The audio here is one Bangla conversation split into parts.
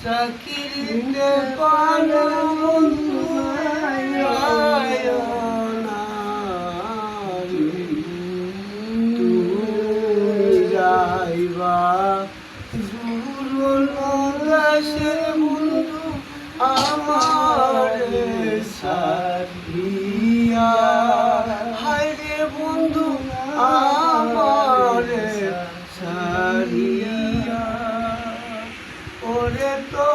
চাকিরিতে পানো বন্ধু যাইবা দূর দেশে বন্ধু আমার সাথিয়া হায় রে বন্ধু আমার সারিয়া ওরে তো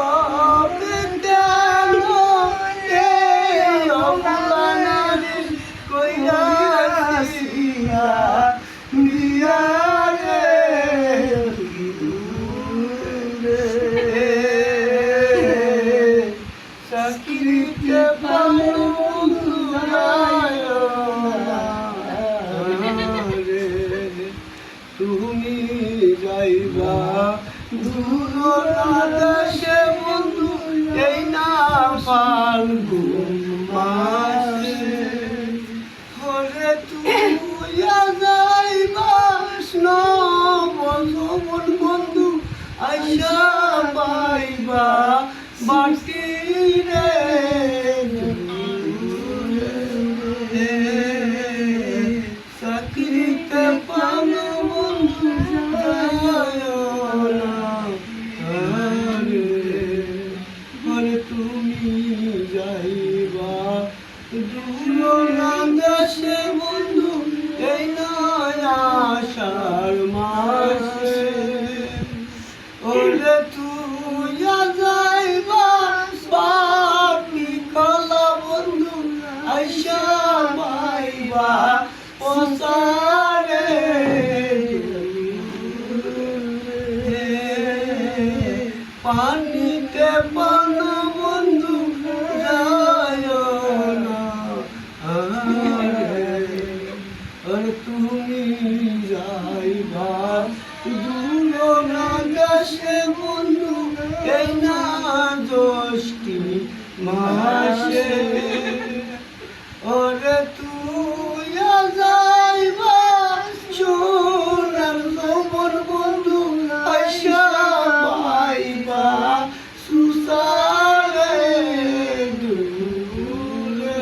চাকরিতে পানো বন্ধু তুমি যাইবা দূর দেশে বন্ধু এই না ফাল্গুন মাসে হরে তুই যাইবা নবন বন্ধু আইসা পাইবা বাটি রে চাকরিতে পানো বন্ধু হরে তুমি যাইবা দূর দেশে বন্ধু এই নয় আষাঢ় মাসে ওরে তুই যাইবা পাপি কলা বন্ধু আইসা পাইবা পসারে পানিতে পানো বন্ধু যায় না আর তুমি যাইবা দূর দেশে বন্ধু এই না জ্যৈষ্ঠী মাসে ওরে তুই যাইবা সোনার যৌবন বন্ধু আইসা পাইবা সুসারে দূরে